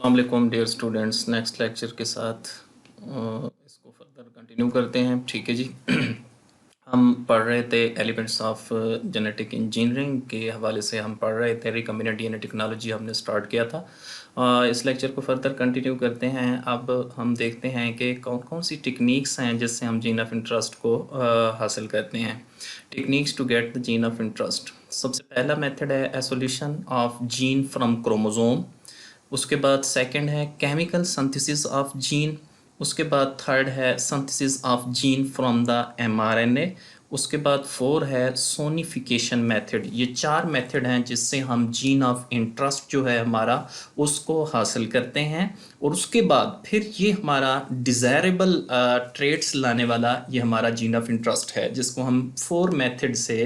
अस्सलाम वालेकुम dear students. Next lecture के साथ इसको फर्दर कंटिन्यू करते हैं। ठीक है जी। हम पढ़ रहे the elements of genetic engineering के हवाले से हम पढ़ रहे थे। रिकम्बिनेंट डीएनए टेक्नोलॉजी हमने स्टार्ट किया था। इस लेक्चर को फर्दर कंटिन्यू करते हैं। अब हम देखते हैं कि कौन कौन सी टेक्निक्स हैं जिससे हम जीन ऑफ इंटरेस्ट को हासिल करते हैं। Techniques to get the gene of interest. सबसे पहला मेथड है isolation of gene from chromosome. उसके बाद सेकंड है केमिकल सिंथेसिस ऑफ जीन। उसके बाद थर्ड है synthesis of gene from the mRNA. उसके बाद फोर है सोनिफिकेशन मेथड। ये चार मेथड हैं जिससे हम जीन ऑफ इंटरेस्ट जो है हमारा उसको हासिल करते हैं। और उसके बाद फिर ये हमारा डिज़ायरेबल ट्रेट्स लाने वाला ये हमारा जीन ऑफ इंटरेस्ट है जिसको हम फोर मेथड से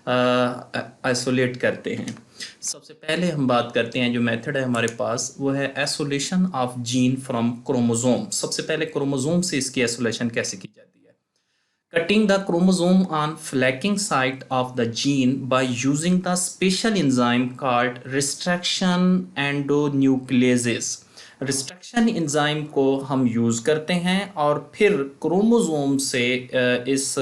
आइसोलेट करते हैं। सबसे पहले हम बात करते हैं जो मेथड है हमारे पास वो है isolation of gene from chromosome. सबसे पहले क्रोमोसोम से इसकी आइसोलेशन कैसे की जाती है। Cutting the chromosome on flanking site of the gene by using the special enzyme called restriction endonucleases. Restriction enzyme को हम यूज़ करते हैं और फिर क्रोमोसोम से इस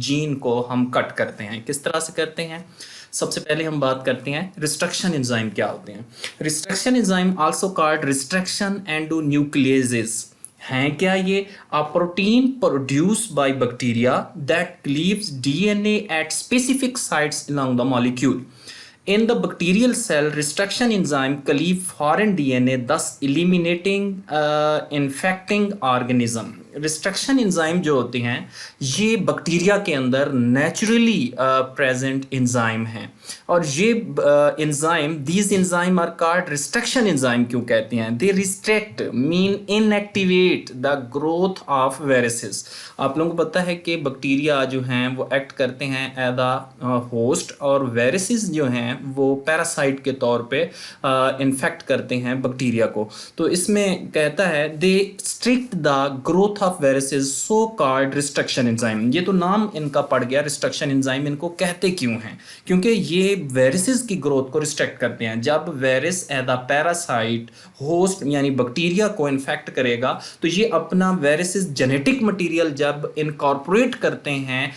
जीन को हम कट करते हैं। किस तरह से करते हैं। सबसे पहले हम बात करते हैं रिस्ट्रक्शन एंजाइम क्या होते हैं। Restriction enzyme also called restriction endonucleases हैं क्या ये a protein produced by bacteria that cleaves DNA at specific sites along the molecule. In the bacterial cell, restriction enzyme cleave foreign DNA, thus eliminating infecting organism. Restriction enzyme जो होते हैं ये bacteria के अंदर naturally present enzyme हैं और ये enzyme these enzyme are called restriction enzyme क्यों कहते हैं। They restrict mean inactivate the growth of viruses. आप लोगों को पता है कि बैक्टीरिया जो हैं वो एक्ट करते हैं एज अ होस्ट और वायरसेस जो हैं वो पैरासाइट के तौर पे इन्फेक्ट करते हैं बैक्टीरिया को। तो इसमें कहता है they strict the growth of viruses so called restriction enzyme. ये तो नाम इनका पड़ गया रिस्ट्रक्शन एंजाइम। इनको कहते क्यों हैं क्योंकि ये वायरसेस की ग्रोथ को रिस्ट्रिक्ट करते हैं। जब virus as a parasite host यानी बैक्टीरिया को इन्फेक्ट करेगा तो ये अपना वायरसेस जेनेटिक मटेरियल जब इनकॉर्पोरेट करते हैं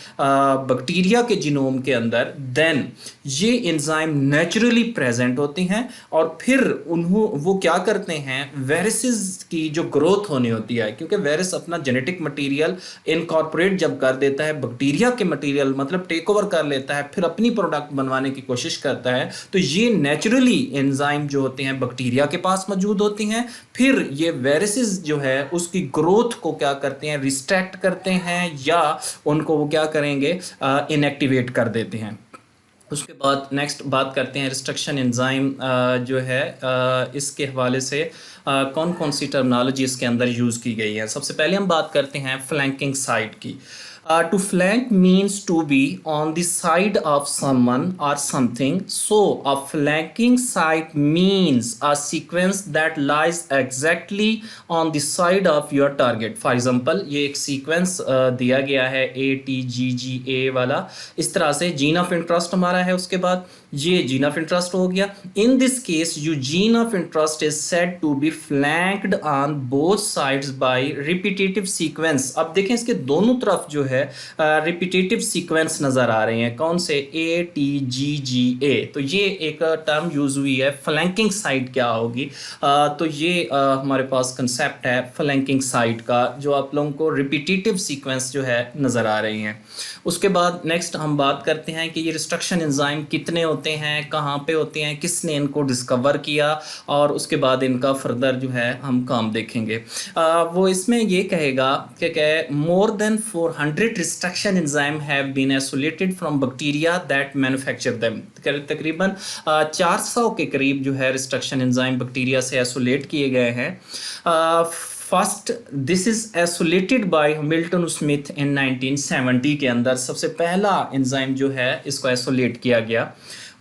बैक्टीरिया के जीनोम के अंदर देन ये एंजाइम नेचुरली प्रेजेंट होती हैं और फिर वो क्या करते हैं वायरसेस की जो ग्रोथ होनी होती है क्योंकि वायरस अपना जेनेटिक मटेरियल इनकॉर्पोरेट जब कर देता है बैक्टीरिया के मटेरियल मतलब टेक ओवर कर लेता है फिर अपनी प्रोडक्ट बनवाने की कोशिश करता है तो ये नेचुरली एंजाइम जो होते हैं बैक्टीरिया के पास मौजूद होती हैं। फिर ये वायरसेस जो है उसकी ग्रोथ को क्या करते हैं रिस्ट्रिक्ट करते हैं या उनको वो क्या करेंगे इनएक्टिवेट कर देते हैं। उसके बाद नेक्स्ट बात करते हैं रिस्ट्रक्शन एंजाइम जो है इसके हवाले से कौन कौन सी टर्मिनोलॉजी इसके अंदर यूज़ की गई है। सबसे पहले हम बात करते हैं फ्लैंकिंग साइट की। To flank means to be on the side of someone or something. So a flanking site means a sequence that lies exactly on the side of your target. For example, ये एक sequence दिया गया है ATGGA वाला। इस तरह से gene of interest हमारा है। उसके बाद ये जीन ऑफ इंटरेस्ट हो गया। In this case you gene of interest is said to be flanked on both sides by repetitive sequence. अब देखें इसके दोनों तरफ जो है रिपीटेटिव सीक्वेंस नज़र आ रहे हैं। कौन से ATGGA। तो ये एक टर्म यूज़ हुई है फ्लैंकिंग साइट क्या होगी। तो ये हमारे पास कंसेप्ट है फ्लैंकिंग साइट का जो आप लोगों को रिपीटेटिव सीक्वेंस जो है नज़र आ रही हैं। उसके बाद नेक्स्ट हम बात करते हैं कि ये रिस्ट्रक्शन एंजाइम कितने होते हैं कहाँ पे होते हैं किसने इनको डिस्कवर किया और उसके बाद इनका फर्दर जो है हम काम देखेंगे। वो इसमें ये कहेगा कि more than 400 restriction enzyme have been isolated from bacteria that manufacture them. तकरीबन 400 के करीब जो है रिस्ट्रक्शन एंजाइम बैक्टीरिया से आइसोलेट किए गए हैं। First this is isolated by Milton Smith in 1970 के अंदर सबसे पहला एंजाइम जो है इसको आइसोलेट किया गया।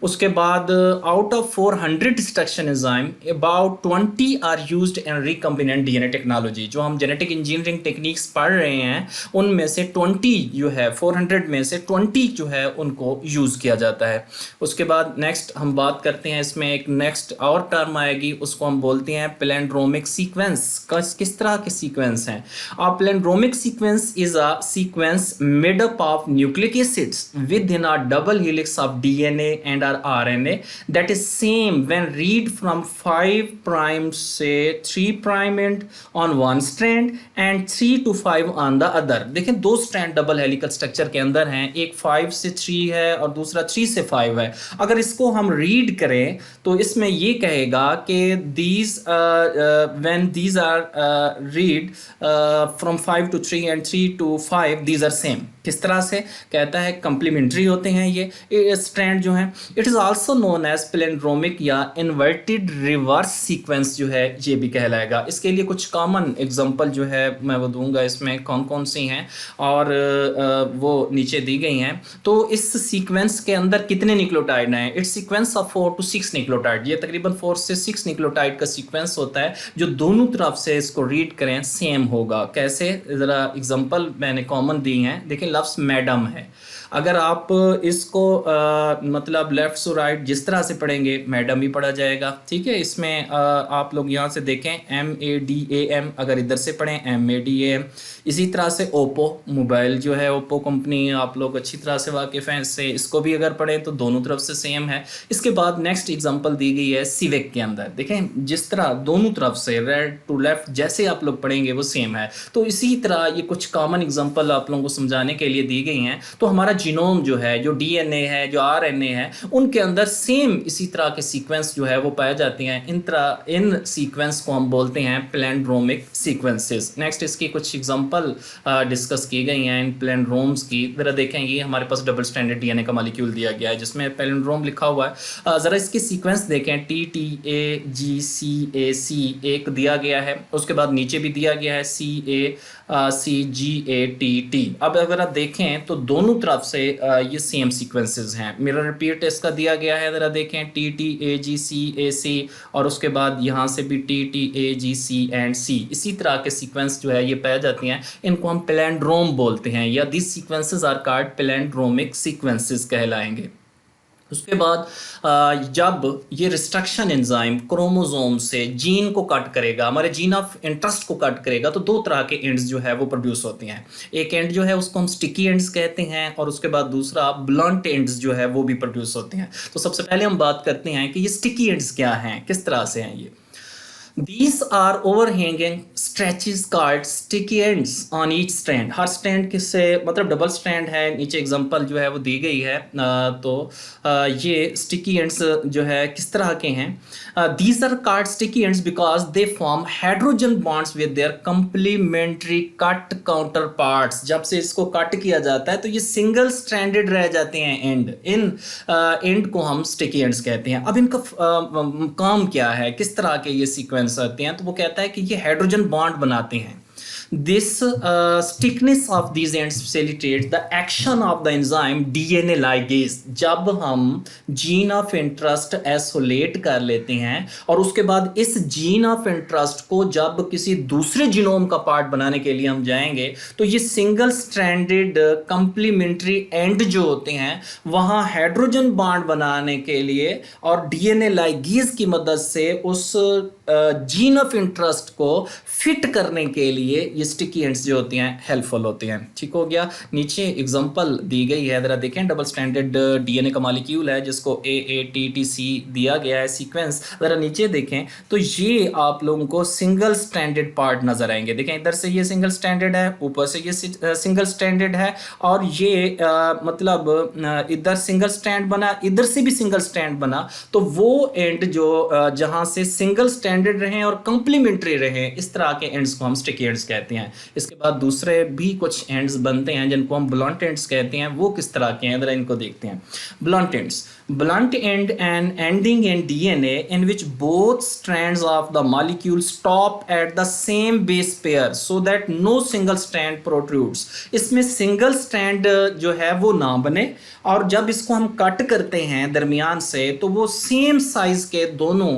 उसके बाद out of 400 destruction enzyme about 20 are used in recombinant DNA technology. जो हम जेनेटिक इंजीनियरिंग टेक्निक्स पढ़ रहे हैं उनमें से 20 जो है 400 में से 20 जो है उनको यूज़ किया जाता है। उसके बाद नेक्स्ट हम बात करते हैं, इसमें एक नेक्स्ट और टर्म आएगी, उसको हम बोलते हैं पैलिंड्रोमिक सीक्वेंस। किस तरह के सीक्वेंस हैं? A palindromic sequence is a sequence made up of nucleic acids within a double helix of DNA and or RNA that is same when read from 5 prime से 3 prime and on one strand and 3 to 5 on the other. देखें, दो strand double helical structure के अंदर हैं, एक 5 से 3 है और दूसरा 3 से 5 है। अगर इसको हम रीड करें तो इसमें ये कहेगा कि these when these are read from 5 to 3 and 3 to 5 these are same। किस तरह से कहता है? कंप्लीमेंट्री होते हैं ये स्ट्रैंड जो हैं। It is also known as palindromic या इन्वर्टेड रिवर्स सीक्वेंस जो है ये भी कहलाएगा। इसके लिए कुछ कॉमन एग्जांपल जो है मैं वो दूंगा, इसमें कौन कौन सी हैं और वो नीचे दी गई हैं। तो इस सीक्वेंस के अंदर कितने न्यूक्लियोटाइड हैं? It's sequence of 4 to 6 nucleotide. ये तकरीबन 4 से 6 न्यूक्लियोटाइड का सीक्वेंस होता है जो दोनों तरफ से इसको रीड करें सेम होगा। कैसे? ज़रा एग्जांपल मैंने कॉमन दी हैं। देखिए, लफ्ज़ मैडम है, अगर आप इसको मतलब लेफ़्ट से राइट जिस तरह से पढ़ेंगे मैडम ही पढ़ा जाएगा। ठीक है, इसमें आप लोग यहाँ से देखें MADAM, अगर इधर से पढ़ें MADAM। इसी तरह से ओप्पो मोबाइल जो है, ओप्पो कंपनी आप लोग अच्छी तरह से वाकिफ़ हैं इससे, इसको भी अगर पढ़ें तो दोनों तरफ से सेम है। इसके बाद नेक्स्ट एग्जांपल दी गई है सिविक के अंदर। देखें, जिस तरह दोनों तरफ से राइट टू लेफ़्ट जैसे आप लोग पढ़ेंगे वो सेम है। तो इसी तरह ये कुछ कॉमन एग्जांपल आप लोगों को समझाने के लिए दी गई हैं। तो हमारा जीनोम जो है, जो डीएनए है, जो आरएनए है, उनके अंदर सेम इसी तरह के सीक्वेंस जो है वो पाए जाते हैं। इन सीक्वेंस को हम बोलते हैं पैलिंड्रोमिक सीक्वेंसेस। नेक्स्ट इसकी कुछ एग्जांपल डिस्कस की गई हैं इन पैलिंड्रोम्स की। ज़रा देखें, ये हमारे पास डबल स्ट्रैंडेड डीएनए का मॉलिक्यूल दिया गया है जिसमें पैलिंड्रोम लिखा हुआ है। ज़रा इसके सीक्वेंस देखें, TTAGCAC एक दिया गया है, उसके बाद नीचे भी दिया गया है CACGATT। अब अगर आप देखें तो दोनों तरफ से ये सेम सीक्वेंसेस हैं। मिरर रिपीट इसका दिया गया है, ज़रा देखें TTAGCAC और उसके बाद यहाँ से भी TTAGC एंड C। इसी तरह के सीक्वेंस जो है ये पाई जाती हैं, इनको हम पैलिंड्रोम बोलते हैं या this sequences are called palindromic sequences कहलाएंगे। उसके बाद जब ये रिस्ट्रक्शन एंजाइम क्रोमोसोम से जीन को कट करेगा, हमारे जीन ऑफ इंटरेस्ट को कट करेगा, तो दो तरह के एंड्स जो है वो प्रोड्यूस होती हैं। एक एंड जो है उसको हम स्टिकी एंड्स कहते हैं और उसके बाद दूसरा ब्लंट एंड्स जो है वो भी प्रोड्यूस होते हैं। तो सबसे पहले हम बात करते हैं कि ये स्टिकी एंड्स क्या हैं, किस तरह से हैं ये। These are overhanging stretches called sticky ends on each strand। Her strand किससे मतलब डबल स्ट्रैंड है, नीचे एग्जांपल जो है वो दी गई है। तो ये स्टिकी एंड्स जो है किस तरह के हैं? These are called sticky ends because they form hydrogen bonds with their complementary cut counterparts। जब से इसको कट किया जाता है तो ये सिंगल स्ट्रैंडेड रह जाते हैं एंड। इन एंड को हम स्टिकी एंड्स कहते हैं। अब इनका काम क्या है, किस तरह के ये सीक्वेंस आते हैं? तो वो कहता है कि ये हाइड्रोजन बॉन्ड बनाते हैं। This stiffness of these ends facilitates the action of the enzyme DNA ligase। जब हम जीन ऑफ इंटरेस्ट आइसोलेट कर लेते हैं और उसके बाद इस जीन ऑफ इंटरेस्ट को जब किसी दूसरे जीनोम का पार्ट बनाने के लिए हम जाएंगे तो ये सिंगल स्ट्रैंडेड कंप्लीमेंट्री एंड जो होते हैं वहाँ हाइड्रोजन बॉन्ड बनाने के लिए और डीएनए लाइगेज की मदद से उस जीन ऑफ इंटरेस्ट को फिट करने के लिए ये स्टिकी एंड्स जो होती हैं हेल्पफुल होती हैं। ठीक हो गया। नीचे एग्जांपल दी गई है, जरा देखें, डबल स्ट्रैंडेड डीएनए का मॉलिक्यूल है जिसको AATTC दिया गया है सीक्वेंस। जरा नीचे देखें तो ये आप लोगों को सिंगल स्ट्रैंडेड पार्ट नजर आएंगे। देखें, इधर से ये सिंगल स्ट्रैंडेड है, ऊपर से ये सिंगल स्ट्रैंडेड है और ये मतलब इधर सिंगल स्ट्रैंड बना, इधर से भी सिंगल स्ट्रैंड बना। तो वो एंड जो जहां से सिंगल स्ट्रैंडेड रहे और कंप्लीमेंट्री रहे, इस तरह के एंड्स को हम स्टिकी एंड्स कहते हैं। इसके बाद दूसरे भी कुछ एंड्स बनते हैं जिनको हम ब्लंट एंड्स कहते हैं। वो किस तरह के हैं, जरा इनको देखते हैं। Blunt ends blunt end and ending in DNA in which both strands of the molecule stop at the same base pair so that no single strand protrudes। इसमें सिंगल स्ट्रैंड जो है वो ना बने, और जब इसको हम कट करते हैं दरमियान से तो वो सेम साइज के दोनों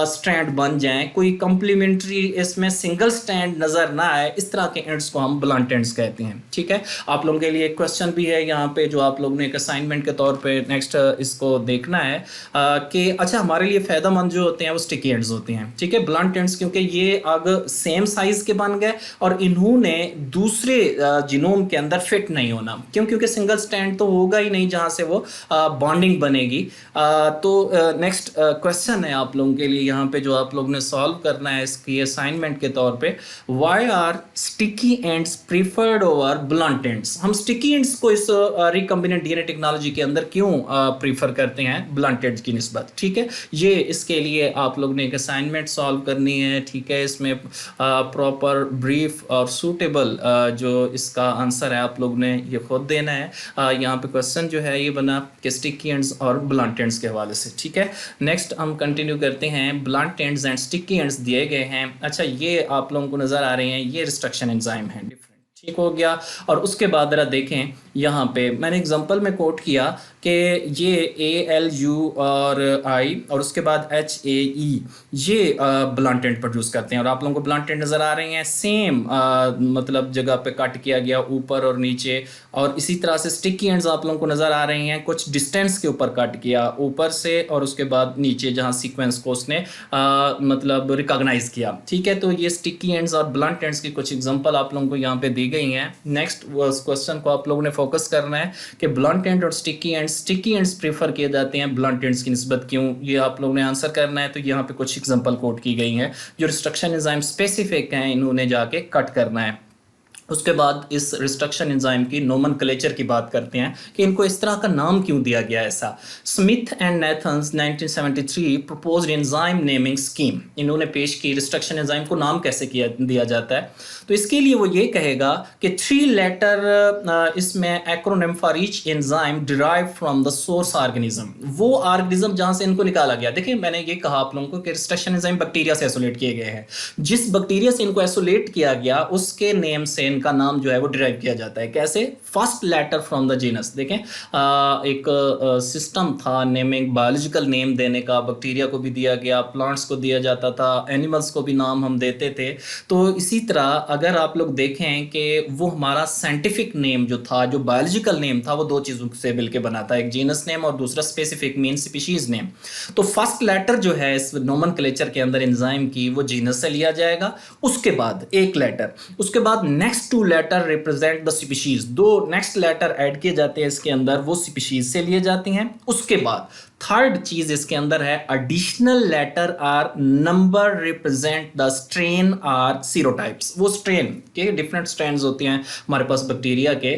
स्ट्रैंड बन जाएं, कोई कंप्लीमेंट्री इसमें सिंगल स्ट्रैंड नजर ना आए, इस तरह के एंड्स को हम ब्लंट एंड्स कहते हैं। ठीक है, आप लोगों के लिए एक क्वेश्चन भी है यहाँ पे जो आप लोगों ने एक असाइनमेंट के तौर पे नेक्स्ट इसको देखना है कि अच्छा हमारे लिए फायदेमंद जो होते हैं वो स्टिकी एंड्स होते हैं। ठीक है, ब्लंट एंड्स क्योंकि ये अगर सेम साइज के बन गए और इन्होंने दूसरे जीनोम के अंदर फिट नहीं होना, क्योंकि सिंगल स्ट्रैंड तो होगा ही नहीं जहां से वो बॉन्डिंग बनेगी। तो नेक्स्ट क्वेश्चन है आप लोगों के लिए यहाँ पे जो आप लोगों ने सॉल्व करना है इसकी असाइनमेंट के तौर पे, why are sticky ends preferred over blunt ends. हम स्टिकी एंड्स को इस रिकम्बिनेंट डीएनए टेक्नोलॉजी के अंदर क्यों प्रीफर करते हैं ब्लंट एंड्स की निस्बत। ठीक है, ये इसके लिए आप लोग ने एक असाइनमेंट सॉल्व करनी है। ठीक है, इसमें प्रॉपर ब्रीफ और सूटेबल जो इसका आंसर है आप लोग ने ये खुद देना है। यहाँ पे क्वेश्चन जो है ये बना कि स्टिकी एंड्स और ब्लंट एंड्स के हवाले से। ठीक है, नेक्स्ट हम कंटिन्यू करते हैं। Blunt ends and sticky ends दिए गए हैं। अच्छा, ये आप लोगों को नजर आ रहे हैं, ये रिस्ट्रक्शन एंजाइम है डिफरेंट। ठीक हो गया, और उसके बाद जरा देखें यहाँ पे मैंने एग्जांपल में कोट किया कि ये ALU और I और उसके बाद HAE ये ब्लंट एंड प्रोड्यूस करते हैं, और आप लोगों को ब्लंट एंड नज़र आ रहे हैं सेम मतलब जगह पे कट किया गया ऊपर और नीचे, और इसी तरह से स्टिकी एंड्स आप लोगों को नज़र आ रहे हैं कुछ डिस्टेंस के ऊपर कट किया ऊपर से और उसके बाद नीचे जहाँ सीक्वेंस को उसने मतलब रिकॉग्नाइज किया। ठीक है, तो ये स्टिकी एंड्स और ब्लंट एंड्स की कुछ एग्जांपल आप लोगों को यहाँ पे दी गई हैं। नेक्स्ट क्वेश्चन को आप लोगों ने फोकस करना है कि ब्लंट एंड और स्टिकी एंड्स प्रेफर किए जाते हैं ब्लंट एंड्स की निस्बत क्यों, ये आप लोगों ने आंसर करना है। तो यहाँ पे कुछ एग्जांपल कोट की गई हैं जो रिस्ट्रक्शन एंजाइम स्पेसिफिक हैं, इन्होंने जाके कट करना है। उसके बाद इस रिस्ट्रक्शन एंजाइम की नोमेनक्लेचर की बात करते हैं कि इनको इस तरह का नाम क्यों दिया गया ऐसा। Smith and Nathans 1973 proposed enzyme naming scheme, इन्होंने पेश की रिस्ट्रक्शन एंजाइम को नाम कैसे दिया जाता है। तो इसके लिए वो ये कहेगा कि 3 लेटर इसमें acronym for each enzyme derive from the source organism, वो ऑर्गेनिज्म जहां से इनको निकाला गया। देखिए मैंने ये कहा आप लोगों को कि रिस्ट्रक्शन एंजाइम बैक्टीरिया से आइसोलेट किए गए हैं, जिस बैक्टीरिया से इनको आइसोलेट किया गया उसके नेम से इनका नाम जो है वो डिराइव किया जाता है। कैसे? First letter from the genus. देखें एक सिस्टम था नेमिंग, बायोलॉजिकल नेम देने का, बैक्टीरिया को भी दिया गया, प्लांट्स को दिया जाता था, एनिमल्स को भी नाम हम देते थे। तो इसी तरह अगर आप लोग देखें कि वो हमारा साइंटिफिक नेम जो था, जो बायोलॉजिकल नेम था, वो 2 चीज़ों से मिलकर बना था, एक जीनस नेम और दूसरा स्पेसिफिक मीन स्पीशीज नेम। तो फर्स्ट लेटर जो है इस नोमेनक्लेचर के अंदर एंजाइम की वो जीनस से लिया जाएगा, उसके बाद एक लेटर, उसके बाद next 2 letter represent the species, 2 next letter add किए जाते हैं इसके अंदर, वो स्पीशीज से लिए जाते हैं। उसके बाद थर्ड चीज इसके अंदर है additional letter or number represent the strain or serotypes. वो स्ट्रेन के डिफरेंट स्ट्रेन्स होते हैं हमारे पास बैक्टीरिया के,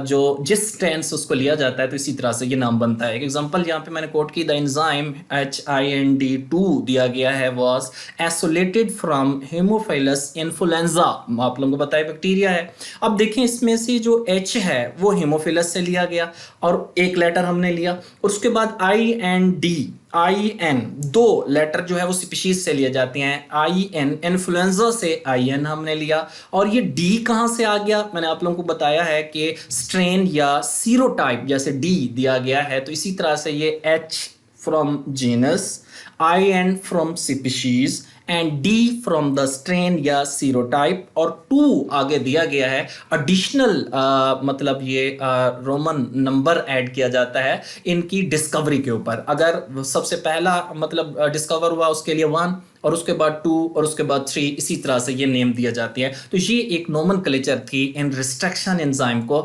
जो जिस स्ट्रेन से उसको लिया जाता है तो इसी तरह से ये नाम बनता है। एक एग्जांपल यहाँ पे मैंने कोट की, द एंजाइम HIND2 दिया गया है was isolated from Haemophilus influenza, आप लोगों को पता है बैक्टीरिया है। अब देखें इसमें से जो H है वो हेमोफिलस से लिया गया और एक लेटर हमने लिया, और उसके बाद IN 2 लेटर जो है वो स्पीशीज से लिए जाते हैं। IN इन्फ्लुएंजा से IN हमने लिया, और ये D कहाँ से आ गया? मैंने आप लोगों को बताया है कि स्ट्रेन या सीरोटाइप जैसे D दिया गया है, तो इसी तरह से ये H from genus, IN from species and D from the strain या सीरोटाइप, और 2 आगे दिया गया है एडिशनल मतलब ये रोमन नंबर ऐड किया जाता है इनकी डिस्कवरी के ऊपर। अगर सबसे पहला मतलब डिस्कवर हुआ उसके लिए 1, और उसके बाद 2, और उसके बाद 3, इसी तरह से ये नेम दिया जाती है। तो ये एक नोमेनक्लेचर थी इन रिस्ट्रक्शन एंजाइम को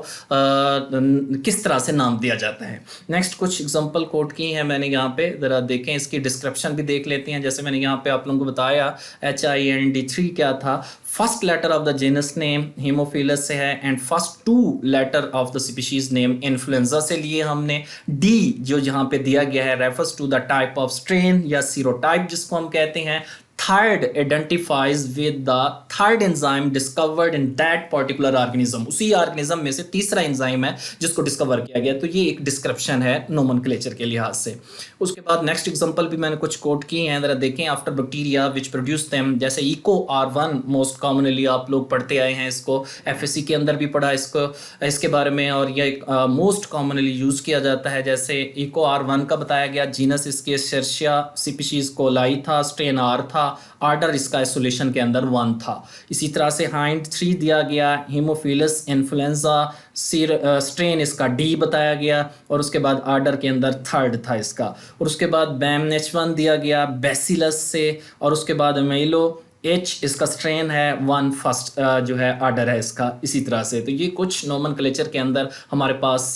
किस तरह से नाम दिया जाता है। नेक्स्ट कुछ एग्जांपल कोट की हैं मैंने यहाँ पे, ज़रा देखें, इसकी डिस्क्रिप्शन भी देख लेते हैं। जैसे मैंने यहाँ पे आप लोगों को बताया HIND3 क्या था, first letter of the genus name Haemophilus से है, and first 2 letter of the species name influenza से लिए हमने। D जो यहाँ पे दिया गया है refers to the type of strain या सीरोटाइप जिसको हम कहते हैं। third identifies with the third enzyme discovered in that particular organism. उसी ऑर्गेनिज्म में से तीसरा एंजाइम है जिसको डिस्कवर किया गया। तो ये एक डिस्क्रिप्शन है नोमेनक्लेचर के लिहाज से। उसके बाद नेक्स्ट एग्जांपल भी मैंने कुछ कोट किए हैं, जरा देखें। After bacteria which produce them, जैसे इको R1 मोस्ट कॉमनली आप लोग पढ़ते आए हैं, इसको FSC के अंदर भी पढ़ा इसके बारे में, और ये मोस्ट कॉमनली यूज किया जाता है। जैसे इको R1 का बताया गया, जीनस इसके सर्शिया, स्पीशीज कोलाई था, स्ट्रेन R था, आर्डर इसका आइसोलेशन के अंदर 1 था। इसी तरह से हाइंड 3 दिया गया, हीमोफिलस इन्फ्लुएंजा स्ट्रेन इसका D बताया गया, और उसके बाद आर्डर के अंदर 3rd था इसका। और उसके बाद बैम H1 दिया गया बैसिलस से, और उसके बाद अमेलो H इसका स्ट्रेन है, 1 फर्स्ट जो है आर्डर है इसका, इसी तरह से। तो ये कुछ नोमेनक्लेचर के अंदर हमारे पास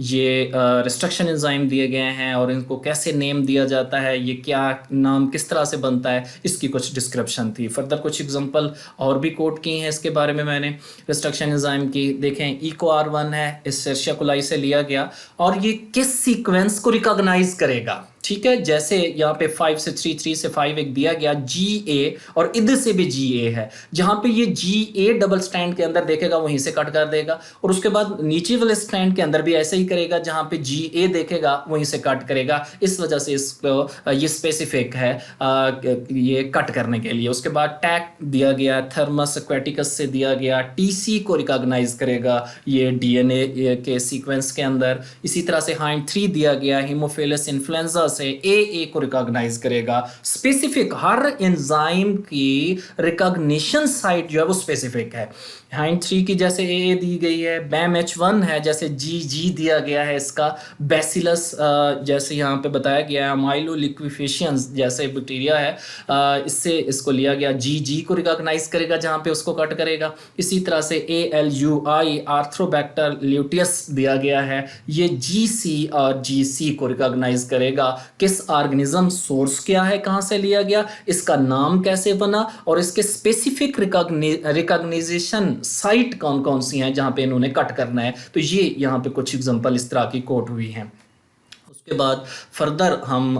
ये रिस्ट्रक्शन एंजाइम दिए गए हैं, और इनको कैसे नेम दिया जाता है, ये क्या नाम किस तरह से बनता है, इसकी कुछ डिस्क्रिप्शन थी। फर्दर कुछ एग्जांपल और भी कोट की हैं इसके बारे में मैंने रिस्ट्रक्शन एंजाइम की। देखें इको R1 है, इस सर्शिया कोलाई से लिया गया, और ये किस सीक्वेंस को रिकॉग्नाइज करेगा, ठीक है। जैसे यहाँ पे 5 से 3, 3 से 5 एक दिया गया GA, और इधर से भी GA है, जहाँ पे ये GA डबल स्टैंड के अंदर देखेगा वहीं से कट कर देगा, और उसके बाद नीचे वाले स्टैंड के अंदर भी ऐसे ही करेगा, जहाँ पे GA देखेगा वहीं से कट करेगा। इस वजह से इसको ये स्पेसिफिक है ये कट करने के लिए। उसके बाद टैग दिया गया, थर्मस एक्वेटिकस से दिया गया, TC को रिकॉग्नाइज करेगा ये DNA के सीक्वेंस के अंदर। इसी तरह से हाइंड 3 दिया गया, हीमोफिलस इन्फ्लुएंजा से AA को रिकॉग्नाइज करेगा। स्पेसिफिक हर एंजाइम की रिकॉग्निशन साइट जो है वो स्पेसिफिक है। हाइंड 3 की जैसे AA दी गई है, बैम H1 है जैसे GG दिया गया है इसका, बैसिलस जैसे यहाँ पे बताया गया है, माइलो लिक्विफेशियंस जैसे बैक्टीरिया है इससे इसको लिया गया, GG को रिकॉग्नाइज करेगा जहाँ पे उसको कट करेगा। इसी तरह से ALUI आर्थ्रोबैक्टर ल्यूटियस दिया गया है, ये GC और GC को रिकॉग्नाइज करेगा। किस ऑर्गेनिज्म, सोर्स क्या है, कहाँ से लिया गया, इसका नाम कैसे बना, और इसके स्पेसिफिक रिकॉग्नाइजेशन साइट कौन कौन सी हैं जहां पे इन्होंने कट करना है। तो ये यहाँ पे कुछ एग्जांपल इस तरह की कोट हुई हैं। उसके बाद फर्दर हम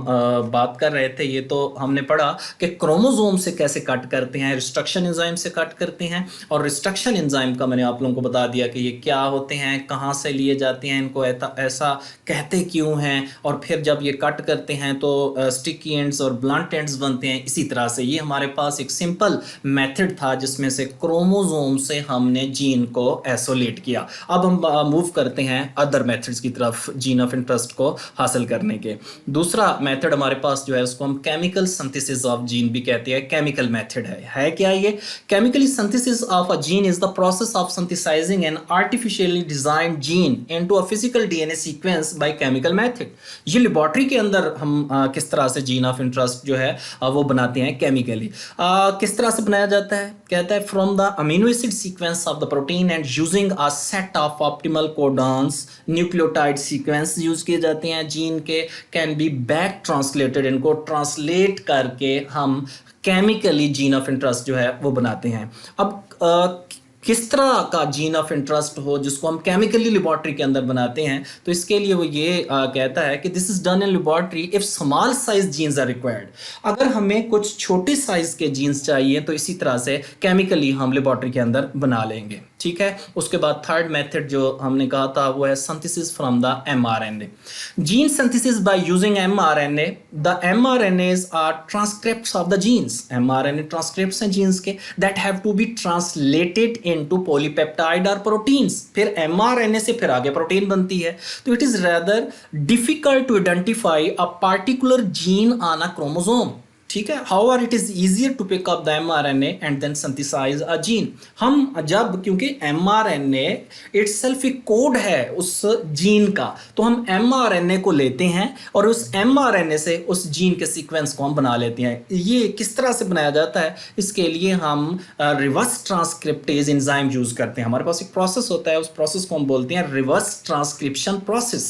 बात कर रहे थे, ये तो हमने पढ़ा कि क्रोमोसोम से कैसे कट करते हैं, रिस्ट्रक्शन एंजाइम से कट करते हैं। और रिस्ट्रक्शन एंजाइम का मैंने आप लोगों को बता दिया कि ये क्या होते हैं, कहाँ से लिए जाते हैं, इनको ऐसा कहते क्यों हैं, और फिर जब ये कट करते हैं तो स्टिकी एंड्स और ब्लंट एंड्स बनते हैं। इसी तरह से ये हमारे पास एक सिंपल मेथड था जिसमें से क्रोमोसोम से हमने जीन को आइसोलेट किया। अब हम मूव करते हैं अदर मेथड्स की तरफ जीन ऑफ इंटरेस्ट को हासिल करने के। दूसरा मेथड हमारे पास जो है उसको हम केमिकल सिंथेसिस ऑफ जीन भी कहते हैं। केमिकल मेथड है क्या ये? Chemically synthesis of a gene is the process of synthesising an artificially designed gene into a physical DNA sequence by chemical method. ये लेबोरेटरी के अंदर हम किस तरह से जीन ऑफ इंटरेस्ट जो है वो बनाते हैं केमिकली। किस तरह से बनाया जाता है? कहता है from the amino acid sequence of the protein and using a set of optimal codons, nucleotide sequence use किए जाते हैं जीन के, कैन बी बैक ट्रांसलेटेड, इनको ट्रांसलेट करके हम केमिकली जीन ऑफ इंटरेस्ट जो है वो बनाते हैं। अब किस तरह का जीन ऑफ इंटरेस्ट हो जिसको हम केमिकली लेबोरेटरी के अंदर बनाते हैं, तो इसके लिए वो ये कहता है कि this is done in laboratory if small size genes are required. अगर हमें कुछ छोटे साइज के जीन्स चाहिए तो इसी तरह से केमिकली हम लेबोरेटरी के अंदर बना लेंगे, ठीक है। उसके बाद थर्ड मेथड जो हमने कहा था वो है synthesis from the mRNA। Gene synthesis by using mRNA, the mRNAs are transcripts of the genes. mRNA transcripts हैं जीन्स के that have to be translated into polypeptide और प्रोटीन्स। फिर mRNA से फिर आगे प्रोटीन बनती है। तो it is rather difficult to identify a particular gene on a chromosome, ठीक है। However, it is easier to pick up the mRNA and then synthesize a gene। हम जब, क्योंकि mRNA itself एक कोड है उस जीन का, तो हम mRNA को लेते हैं और उस mRNA से उस जीन के सीक्वेंस को हम बना लेते हैं। ये किस तरह से बनाया जाता है? इसके लिए हम रिवर्स ट्रांसक्रिप्टेज एंजाइम यूज करते हैं। हमारे पास एक प्रोसेस होता है, उस प्रोसेस को हम बोलते हैं रिवर्स ट्रांसक्रिप्शन प्रोसेस।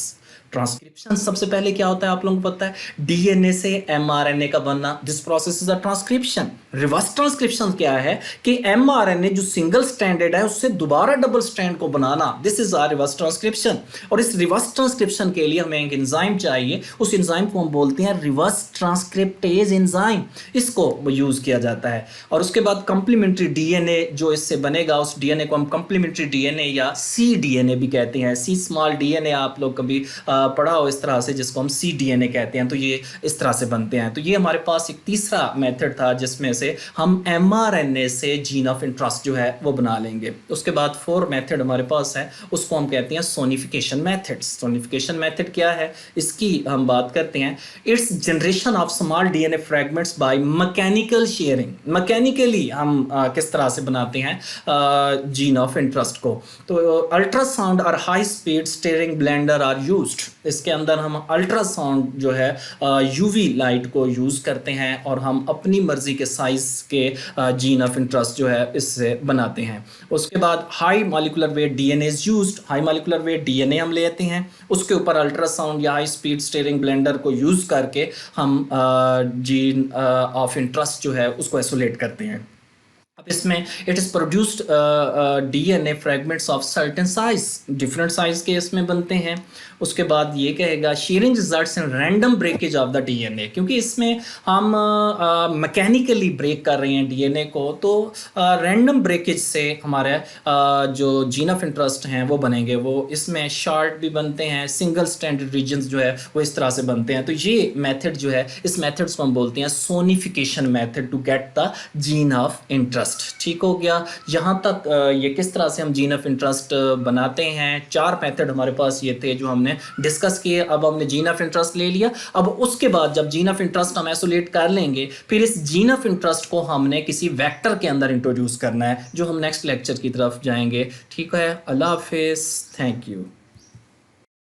ट्रांसक्रिप्शन सबसे पहले क्या होता है आप लोगों को पता है, डीएनए से एमआरएनए का बनना, this process is a transcription. Reverse transcription क्या है कि एमआरएनए जो सिंगल स्ट्रैंडेड है उससे दोबारा डबल स्ट्रैंड को बनाना, this is a reverse transcription. और इस रिवर्स ट्रांसक्रिप्शन के लिए हमें एक एंजाइम चाहिए, उस एंजाइम को हम बोलते हैं रिवर्स ट्रांसक्रिप्टेज एंजाइम, इसको यूज किया जाता है। और उसके बाद कंप्लीमेंट्री डीएनए जो इससे बनेगा, उस डीएनए को हम कंप्लीमेंट्री डीएनए या सी डीएनए भी कहते हैं। सी स्मॉल डीएनए आप लोग कभी पढ़ा हो इस तरह से, जिसको हम सी डीएनए कहते हैं। तो ये इस तरह से बनते हैं। तो ये हमारे पास एक तीसरा मेथड था जिसमें से हम एमआरएनए से जीन ऑफ इंटरेस्ट जो है वो बना लेंगे। उसके बाद फोर मेथड हमारे पास है, उसको हम कहते हैं सोनिफिकेशन मेथड। सोनिफिकेशन मेथड क्या है इसकी हम बात करते हैं। It's generation of small DNA fragments by mechanical sharing. Mechanically हम किस तरह से बनाते हैं जीन ऑफ इंटरेस्ट को। तो अल्ट्रासाउंड और high speed stirring blender are used. इसके अंदर हम अल्ट्रासाउंड जो है यूवी लाइट को यूज़ करते हैं और हम अपनी मर्जी के साइज के जीन ऑफ इंटरेस्ट जो है इससे बनाते हैं। उसके बाद high molecular weight DNA is used. High molecular weight DNA हम लेते हैं, उसके ऊपर अल्ट्रासाउंड या हाई स्पीड स्टीयरिंग ब्लेंडर को यूज़ करके हम जीन ऑफ इंटरेस्ट जो है उसको आइसोलेट करते हैं। अब इसमें it is produced DNA fragments of certain size, different size के इसमें बनते हैं। उसके बाद ये कहेगा sharing results in random breakage of the DNA, क्योंकि इसमें हम मैकेनिकली ब्रेक कर रहे हैं डीएनए को, तो रैंडम ब्रेकेज से हमारे जो जीन ऑफ इंटरेस्ट हैं वो बनेंगे। वो इसमें शॉर्ट भी बनते हैं, सिंगल स्ट्रैंडेड रीजन्स जो है वो इस तरह से बनते हैं। तो ये मेथड जो है, इस मेथड्स को हम बोलते हैं sonification method to get the gene of interest. ठीक हो गया। यहाँ तक ये किस तरह से हम जीन ऑफ इंटरेस्ट बनाते हैं, चार मेथड हमारे पास ये थे जो हमने डिस्कस किए। अब हमने जीन ऑफ इंटरेस्ट ले लिया। अब उसके बाद जब जीन ऑफ इंटरेस्ट हम आइसोलेट कर लेंगे, फिर इस जीन ऑफ इंटरेस्ट को हमने किसी वेक्टर के अंदर इंट्रोड्यूस करना है, जो हम नेक्स्ट लेक्चर की तरफ जाएंगे। ठीक है, अल्लाह हाफिज़, थैंक यू।